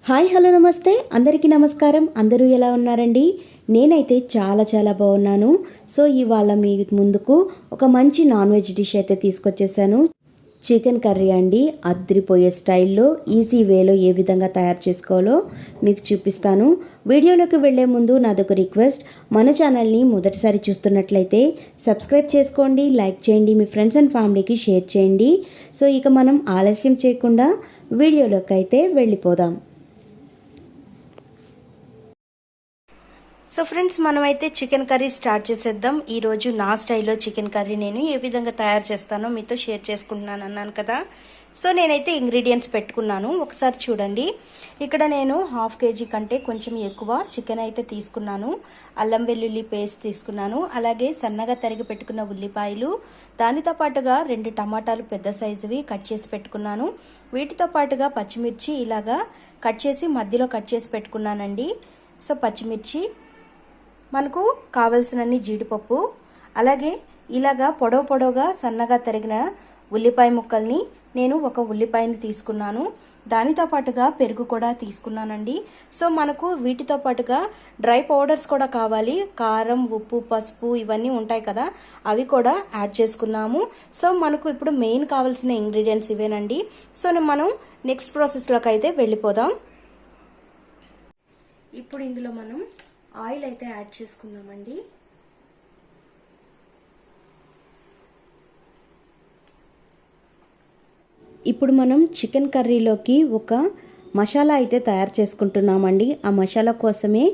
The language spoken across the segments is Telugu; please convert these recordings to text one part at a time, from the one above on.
హాయ్ హలో నమస్తే అందరికీ నమస్కారం. అందరూ ఎలా ఉన్నారండి? నేనైతే చాలా బాగున్నాను. సో ఇవాళ మీ ముందుకు ఒక మంచి నాన్ వెజ్ డిష్ అయితే తీసుకొచ్చేసాను. చికెన్ కర్రీ అండి. అద్రిపోయే స్టైల్లో ఈజీ వేలో ఏ విధంగా తయారు చేసుకోవాలో మీకు చూపిస్తాను. వీడియోలోకి వెళ్ళే ముందు నాదొక రిక్వెస్ట్, మన ఛానల్ని మొదటిసారి చూస్తున్నట్లయితే సబ్స్క్రైబ్ చేసుకోండి, లైక్ చేయండి, మీ ఫ్రెండ్స్ అండ్ ఫ్యామిలీకి షేర్ చేయండి. సో ఇక మనం ఆలస్యం చేయకుండా వీడియోలోకి అయితే వెళ్ళిపోదాం. సో ఫ్రెండ్స్, మనమైతే చికెన్ కర్రీ స్టార్ట్ చేసేద్దాం. ఈరోజు నా స్టైల్లో చికెన్ కర్రీ నేను ఏ విధంగా తయారు చేస్తానో మీతో షేర్ చేసుకుంటున్నాను అన్నాను కదా. సో నేనైతే ఇంగ్రీడియంట్స్ పెట్టుకున్నాను, ఒకసారి చూడండి. ఇక్కడ నేను 1/2 kg కంటే కొంచెం ఎక్కువ చికెన్ అయితే తీసుకున్నాను. అల్లం వెల్లుల్లి పేస్ట్ తీసుకున్నాను, అలాగే సన్నగా తరిగి పెట్టుకున్న ఉల్లిపాయలు, దానితో పాటుగా 2 టమాటాలు పెద్ద సైజువి కట్ చేసి పెట్టుకున్నాను. వీటితో పాటుగా పచ్చిమిర్చి ఇలాగా కట్ చేసి మధ్యలో కట్ చేసి పెట్టుకున్నానండి. సో పచ్చిమిర్చి, మనకు కావలసినన్ని జీడిపప్పు, అలాగే ఇలాగా పొడవుగా సన్నగా తరిగిన ఉల్లిపాయ ముక్కల్ని నేను ఒక ఉల్లిపాయని తీసుకున్నాను. దానితో పాటుగా పెరుగు కూడా తీసుకున్నానండి. సో మనకు వీటితో పాటుగా డ్రై పౌడర్స్ కూడా కావాలి. కారం, ఉప్పు, పసుపు ఇవన్నీ ఉంటాయి కదా, అవి కూడా యాడ్ చేసుకున్నాము. సో మనకు ఇప్పుడు మెయిన్ కావాల్సిన ఇంగ్రీడియంట్స్ ఇవేనండి. సో మనం నెక్స్ట్ ప్రాసెస్లోకి అయితే వెళ్ళిపోదాం. ఇప్పుడు ఇందులో మనం ఆయిల్ అయితే యాడ్ చేసుకుందామండి. ఇప్పుడు మనం చికెన్ కర్రీలోకి ఒక మసాలా అయితే తయారు చేసుకుంటున్నామండి. ఆ మసాలా కోసమే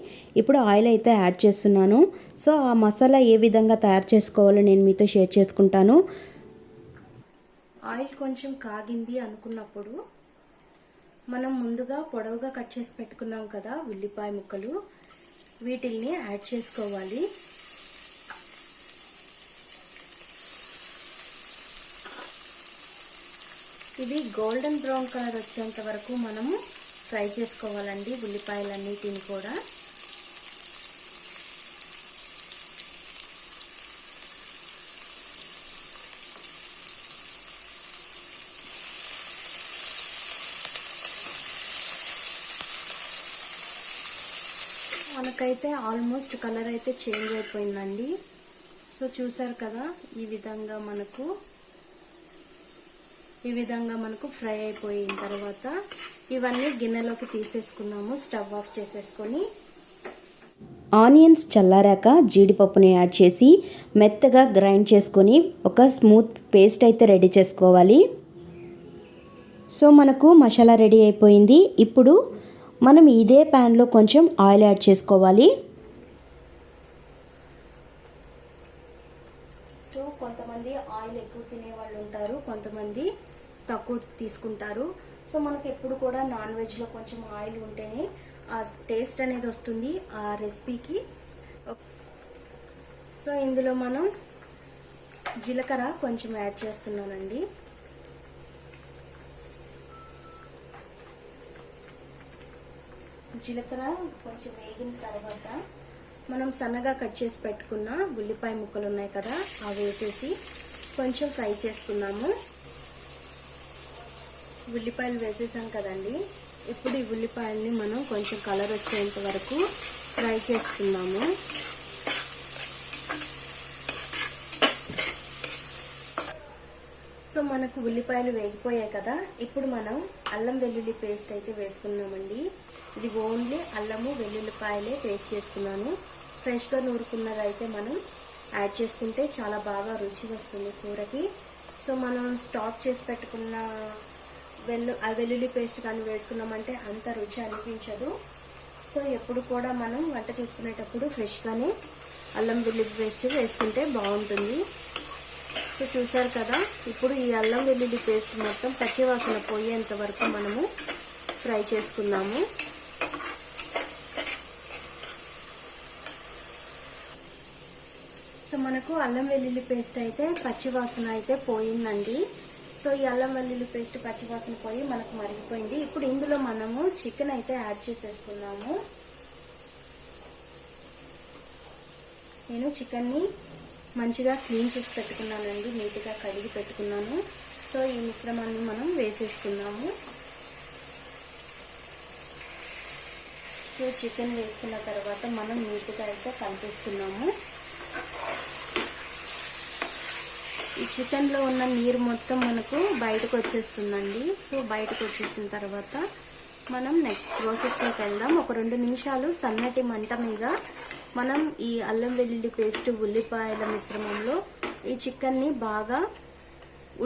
ఇప్పుడు ఆయిల్ అయితే యాడ్ చేస్తున్నాను. సో ఆ మసాలా ఏ విధంగా తయారు చేసుకోవాలో నేను మీతో షేర్ చేసుకుంటాను. ఆయిల్ కొంచెం కాగింది అనుకున్నప్పుడు మనం ముందుగా పొడవుగా కట్ చేసి పెట్టుకున్నాం కదా ఉల్లిపాయ ముక్కలు, వీటిల్ని యాడ్ చేసుకోవాలి. ఇది గోల్డెన్ బ్రౌన్ కలర్ వచ్చేంత వరకు మనము ఫ్రై చేసుకోవాలండి ఉల్లిపాయలన్నిటిని కూడా. మనకైతే ఆల్మోస్ట్ కలర్ అయితే చేంజ్ అయిపోయిందండి. సో చూసారు కదా, ఈ విధంగా మనకు ఫ్రై అయిపోయిన తర్వాత ఇవన్నీ గిన్నెలోకి తీసేసుకున్నాము. స్టవ్ ఆఫ్ చేసేసుకొని ఆనియన్స్ చల్లారాక జీడిపప్పుని యాడ్ చేసి మెత్తగా గ్రైండ్ చేసుకొని ఒక స్మూత్ పేస్ట్ అయితే రెడీ చేసుకోవాలి. సో మనకు మసాలా రెడీ అయిపోయింది. ఇప్పుడు మనం ఇదే ప్యాన్లో కొంచెం ఆయిల్ యాడ్ చేసుకోవాలి. సో కొంతమంది ఆయిల్ ఎక్కువ తినే వాళ్ళు ఉంటారు, కొంతమంది తక్కువ తీసుకుంటారు. సో మనకు ఎప్పుడు కూడా నాన్ వెజ్లో కొంచెం ఆయిల్ ఉంటేనే ఆ టేస్ట్ అనేది వస్తుంది ఆ రెసిపీకి. సో ఇందులో మనం జీలకర్ర కొంచెం యాడ్ చేస్తున్నానండి. జీలకర్ర కొంచెం వేగిన తర్వాత మనం సన్నగా కట్ చేసి పెట్టుకున్న ఉల్లిపాయ ముక్కలు ఉన్నాయి కదా, అవి వేసేసి కొంచెం ఫ్రై చేసుకున్నాము. ఉల్లిపాయలు వేసేసాం కదండి. ఇప్పుడు ఈ ఉల్లిపాయల్ని మనం కొంచెం కలర్ వచ్చేంత వరకు ఫ్రై చేసుకున్నాము. సో మనకు ఉల్లిపాయలు వేగిపోయాయి కదా, ఇప్పుడు మనం అల్లం వెల్లుల్లి పేస్ట్ అయితే వేసుకున్నామండి. ఇది ఓన్లీ అల్లము వెల్లుల్లిపాయలే పేస్ట్ చేసుకున్నాను. ఫ్రెష్గా నూరుకున్నది అయితే మనం యాడ్ చేసుకుంటే చాలా బాగా రుచి వస్తుంది కూరకి. సో మనం స్టాక్ చేసి పెట్టుకున్న వెల్లుల్లి పేస్ట్ కానీ వేసుకున్నామంటే అంత రుచి అనిపించదు. సో ఎప్పుడు కూడా మనం వంట చేసుకునేటప్పుడు ఫ్రెష్గానే అల్లం వెల్లుల్లి పేస్ట్ వేసుకుంటే బాగుంటుంది. సో చూసారు కదా, ఇప్పుడు ఈ అల్లం వెల్లుల్లి పేస్ట్ మొత్తం పచ్చివాసన పోయేంత వరకు మనము ఫ్రై చేసుకున్నాము. సో మనకు అల్లం వెల్లుల్లి పేస్ట్ అయితే పచ్చివాసన అయితే పోయిందండి. సో ఈ అల్లం వెల్లుల్లి పేస్ట్ పచ్చివాసన పోయి మనకు మరిగిపోయింది. ఇప్పుడు ఇందులో మనము చికెన్ అయితే యాడ్ చేసేసుకున్నాము. నేను చికెన్ని మంచిగా క్లీన్ చేసి పెట్టుకున్నానండి, నీట్గా కడిగి పెట్టుకున్నాను. సో ఈ మిశ్రమాన్ని మనం వేసేసుకున్నాము. సో చికెన్ వేసుకున్న తర్వాత మనం నీట్గా అయితే కలిపేసుకున్నాము. ఈ చికెన్లో ఉన్న నీరు మొత్తం మనకు బయటకు వచ్చేస్తుందండి. సో బయటకు వచ్చేసిన తర్వాత మనం నెక్స్ట్ ప్రాసెస్లోకి వెళ్దాం. ఒక 2 నిమిషాలు సన్నటి మంట మీద మనం ఈ అల్లం వెల్లుల్లి పేస్ట్ ఉల్లిపాయల మిశ్రమంలో ఈ చికెన్ని బాగా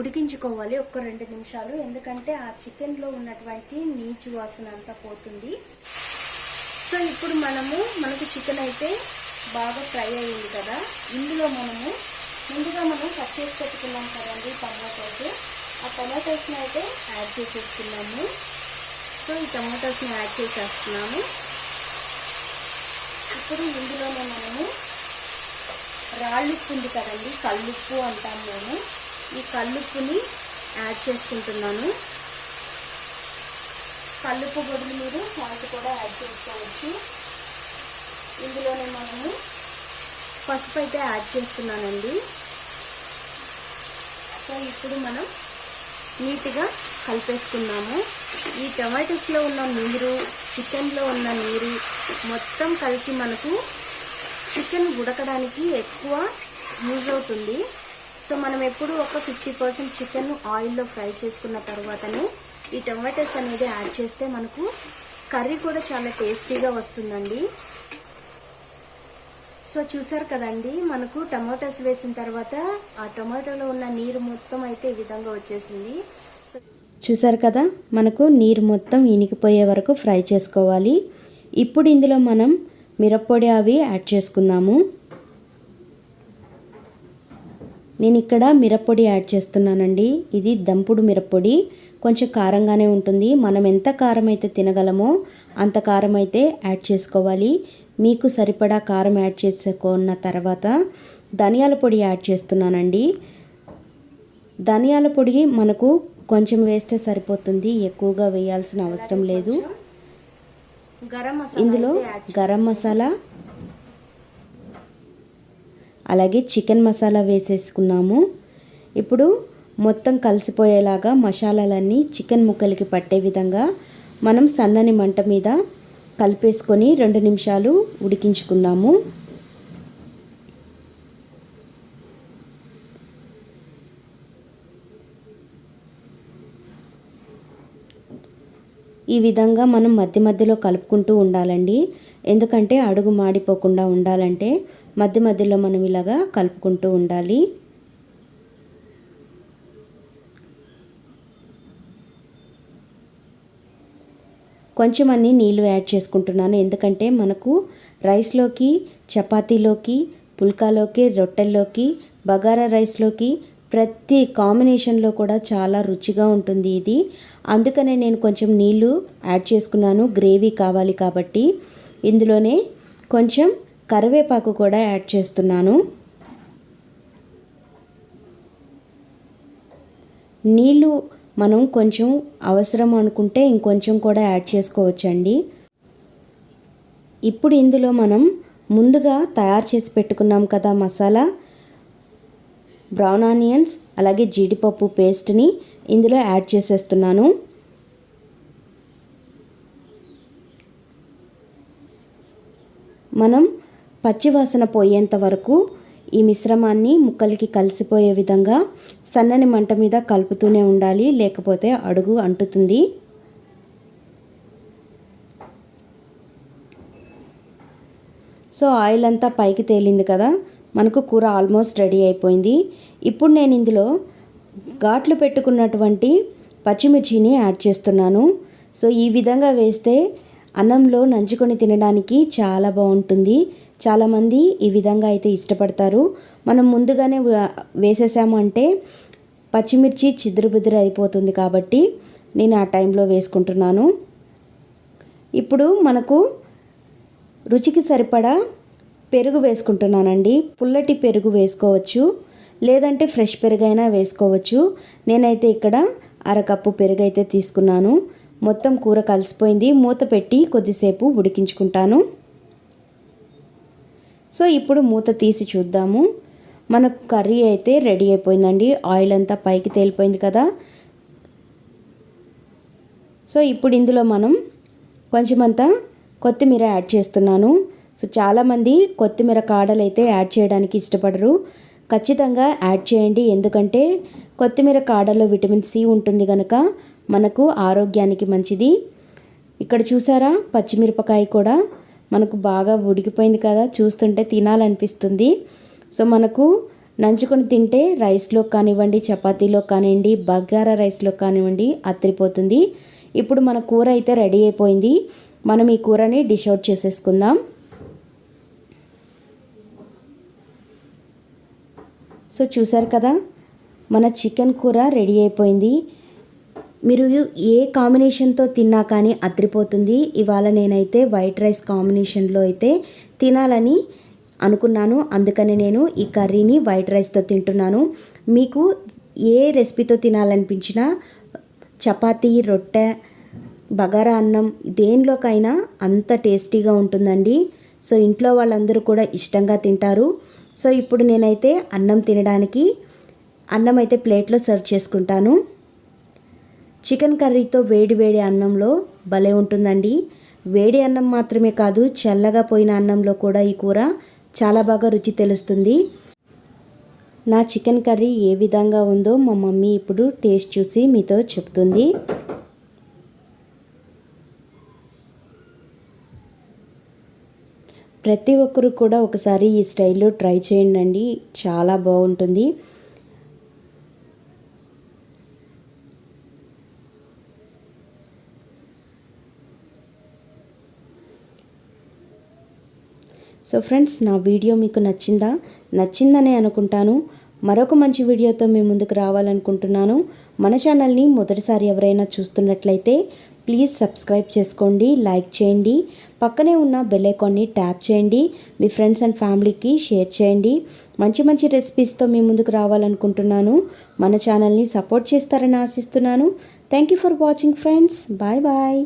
ఉడికించుకోవాలి. ఒక 2 నిమిషాలు, ఎందుకంటే ఆ చికెన్లో ఉన్నటువంటి నీచు వాసన అంతా పోతుంది. సో ఇప్పుడు మనకు చికెన్ అయితే బాగా ఫ్రై అయ్యింది కదా. ఇందులో ముందుగా మనం కట్ చేసి పెట్టుకున్నాం కదండి టమాటోస్. ఆ టమాటోస్ని అయితే యాడ్ చేసేసుకున్నాము. సో ఈ టమాటోస్ని యాడ్ చేసేస్తున్నాము. ఇప్పుడు ఇందులోనే మనము రాళ్ళుప్పు ఉంది కదండి, కల్లుప్పు అంటాము మేము. ఈ కల్లుప్పుని యాడ్ చేసుకుంటున్నాను. కల్లుప్పు బదులు మీరు సాల్ట్ కూడా యాడ్ చేసుకోవచ్చు. ఇందులోనే మనము పసుపు అయితే యాడ్ చేస్తున్నానండి. సో ఇప్పుడు మనం నీట్గా కలిపేసుకున్నాము. ఈ టమాటోస్లో ఉన్న నీరు, చికెన్లో ఉన్న నీరు మొత్తం కలిసి మనకు చికెన్ ఉడకడానికి ఎక్కువ యూజ్ అవుతుంది. సో మనం ఎప్పుడు ఒక 50% చికెన్ ఆయిల్లో ఫ్రై చేసుకున్న తర్వాతనే ఈ టమాటోస్ అనేది యాడ్ చేస్తే మనకు కర్రీ కూడా చాలా టేస్టీగా వస్తుందండి. సో చూసారు కదండి, మనకు టమాటోస్ వేసిన తర్వాత ఆ టమాటోలో ఉన్న నీరు మొత్తం అయితే ఈ విధంగా వచ్చేసింది. చూసారు కదా, మనకు నీరు మొత్తం ఇనికిపోయే వరకు ఫ్రై చేసుకోవాలి. ఇప్పుడు ఇందులో మనం మిరప్పొడి అవి యాడ్ చేసుకుందాము. నేను ఇక్కడ మిరప్పొడి యాడ్ చేస్తున్నానండి. ఇది దంపుడు మిరప్పొడి, కొంచెం కారంగానే ఉంటుంది. మనం ఎంత కారం అయితే తినగలమో అంత కారం అయితే యాడ్ చేసుకోవాలి. మీకు సరిపడా కారం యాడ్ చేసుకున్న తర్వాత ధనియాల పొడి యాడ్ చేస్తున్నానండి. ధనియాల పొడి మనకు కొంచెం వేస్తే సరిపోతుంది, ఎక్కువగా వేయాల్సిన అవసరం లేదు. ఇందులో గరం మసాలా అలాగే చికెన్ మసాలా వేసేసుకున్నాము. ఇప్పుడు మొత్తం కలిసిపోయేలాగా మసాలాలన్నీ చికెన్ ముక్కలకి పట్టే విధంగా మనం సన్నని మంట మీద కలిపేసుకొని 2 నిమిషాలు ఉడికించుకుందాము. ఈ విధంగా మనం మధ్య మధ్యలో కలుపుకుంటూ ఉండాలండి. ఎందుకంటే అడుగు మాడిపోకుండా ఉండాలంటే మధ్య మధ్యలో మనం ఇలాగా కలుపుకుంటూ ఉండాలి. కొంచెం అన్ని నీళ్ళు యాడ్ చేసుకుంటున్నాను, ఎందుకంటే మనకు రైస్లోకి, చపాతీలోకి, పుల్కాలోకి, రొట్టెల్లోకి, బగారా రైస్లోకి ప్రతి కాంబినేషన్లో కూడా చాలా రుచిగా ఉంటుంది ఇది. అందుకనే నేను కొంచెం నీళ్ళు యాడ్ చేసుకున్నాను, గ్రేవీ కావాలి కాబట్టి. ఇందులోనే కొంచెం కరివేపాకు కూడా యాడ్ చేస్తున్నాను. నీళ్ళు మనం కొంచెం అవసరం అనుకుంటే ఇంకొంచెం కూడా యాడ్ చేసుకోవచ్చండి. ఇప్పుడు ఇందులో మనం ముందుగా తయారు చేసి పెట్టుకున్నాం కదా మసాలా, బ్రౌన్ ఆనియన్స్ అలాగే జీడిపప్పు పేస్ట్ని ఇందులో యాడ్ చేసేస్తున్నాను. మనం పచ్చివాసన పోయేంత వరకు ఈ మిశ్రమాన్ని ముక్కలకి కలిసిపోయే విధంగా సన్నని మంట మీద కలుపుతూనే ఉండాలి, లేకపోతే అడుగు అంటుతుంది. సో ఆయిల్ అంతా పైకి తేలింది కదా, మనకు కూర ఆల్మోస్ట్ రెడీ అయిపోయింది. ఇప్పుడు నేను ఇందులో ఘాట్లు పెట్టుకున్నటువంటి పచ్చిమిర్చిని యాడ్ చేస్తున్నాను. సో ఈ విధంగా వేస్తే అన్నంలో నంచుకొని తినడానికి చాలా బాగుంటుంది. చాలామంది ఈ విధంగా అయితే ఇష్టపడతారు. మనం ముందుగానే వేసేసాము అంటే పచ్చిమిర్చి చిదురుబుదురు అయిపోతుంది, కాబట్టి నేను ఆ టైంలో వేసుకుంటున్నాను. ఇప్పుడు మనకు రుచికి సరిపడా పెరుగు వేసుకుంటున్నానండి. పుల్లటి పెరుగు వేసుకోవచ్చు, లేదంటే ఫ్రెష్ పెరుగైనా వేసుకోవచ్చు. నేనైతే ఇక్కడ 1/2 కప్పు పెరుగు అయితే తీసుకున్నాను. మొత్తం కూర కలిసిపోయింది. మూత పెట్టి కొద్దిసేపు ఉడికించుకుంటాను. సో ఇప్పుడు మూత తీసి చూద్దాము. మనకు కర్రీ అయితే రెడీ అయిపోయిందండి. ఆయిల్ అంతా పైకి తేలిపోయింది కదా. సో ఇప్పుడు ఇందులో మనం కొంచెమంతా కొత్తిమీర యాడ్ చేస్తున్నాను. సో చాలామంది కొత్తిమీర కాడలు అయితే యాడ్ చేయడానికి ఇష్టపడరు. ఖచ్చితంగా యాడ్ చేయండి, ఎందుకంటే కొత్తిమీర కాడలో విటమిన్ సి ఉంటుంది కనుక మనకు ఆరోగ్యానికి మంచిది. ఇక్కడ చూసారా, పచ్చిమిరపకాయ కూడా మనకు బాగా ఉడికిపోయింది కదా, చూస్తుంటే తినాలనిపిస్తుంది. సో మనకు నంచుకొని తింటే రైస్లో కానివ్వండి, చపాతీలో కానివ్వండి, బగారా రైస్లో కానివ్వండి అత్తిరిపోతుంది. ఇప్పుడు మన కూర అయితే రెడీ అయిపోయింది. మనం ఈ కూరని డిష్ అవుట్ చేసేసుకుందాం. సో చూసారు కదా, మన చికెన్ కూర రెడీ అయిపోయింది. మీరు ఏ కాంబినేషన్తో తిన్నా కానీ అదిరిపోతుంది. ఇవాళ నేనైతే వైట్ రైస్ కాంబినేషన్లో అయితే తినాలని అనుకున్నాను, అందుకని నేను ఈ కర్రీని వైట్ రైస్తో తింటున్నాను. మీకు ఏ రెసిపీతో తినాలనిపించినా, చపాతీ, రొట్టె, బగారా అన్నం, దేనిలోకైనా అంత టేస్టీగా ఉంటుందండి. సో ఇంట్లో వాళ్ళందరూ కూడా ఇష్టంగా తింటారు. సో ఇప్పుడు నేనైతే అన్నం తినడానికి అన్నం అయితే ప్లేట్లో సర్వ్ చేసుకుంటాను. చికెన్ కర్రీతో వేడి వేడి అన్నంలో భలే ఉంటుందండి. వేడి అన్నం మాత్రమే కాదు, చల్లగా పోయిన అన్నంలో కూడా ఈ కూర చాలా బాగా రుచి తెలుస్తుంది. నా చికెన్ కర్రీ ఏ విధంగా ఉందో మా మమ్మీ ఇప్పుడు టేస్ట్ చూసి మీతో చెప్తుంది. ప్రతి ఒక్కరు కూడా ఒకసారి ఈ స్టైల్లో ట్రై చేయండి, చాలా బాగుంటుంది. సో ఫ్రెండ్స్, నా వీడియో మీకు నచ్చిందనే అనుకుంటాను. మరొక మంచి వీడియోతో మీ ముందుకు రావాలనుకుంటున్నాను. మన ఛానల్ని మొదటిసారి ఎవరైనా చూస్తున్నట్లయితే ప్లీజ్ సబ్స్క్రైబ్ చేసుకోండి, లైక్ చేయండి, పక్కనే ఉన్న బెల్ ఐకాన్ని ట్యాప్ చేయండి, మీ ఫ్రెండ్స్ అండ్ ఫ్యామిలీకి షేర్ చేయండి. మంచి మంచి రెసిపీస్తో మీ ముందుకు రావాలనుకుంటున్నాను. మన ఛానల్ని సపోర్ట్ చేస్తారని ఆశిస్తున్నాను. Thank you for watching friends. Bye bye.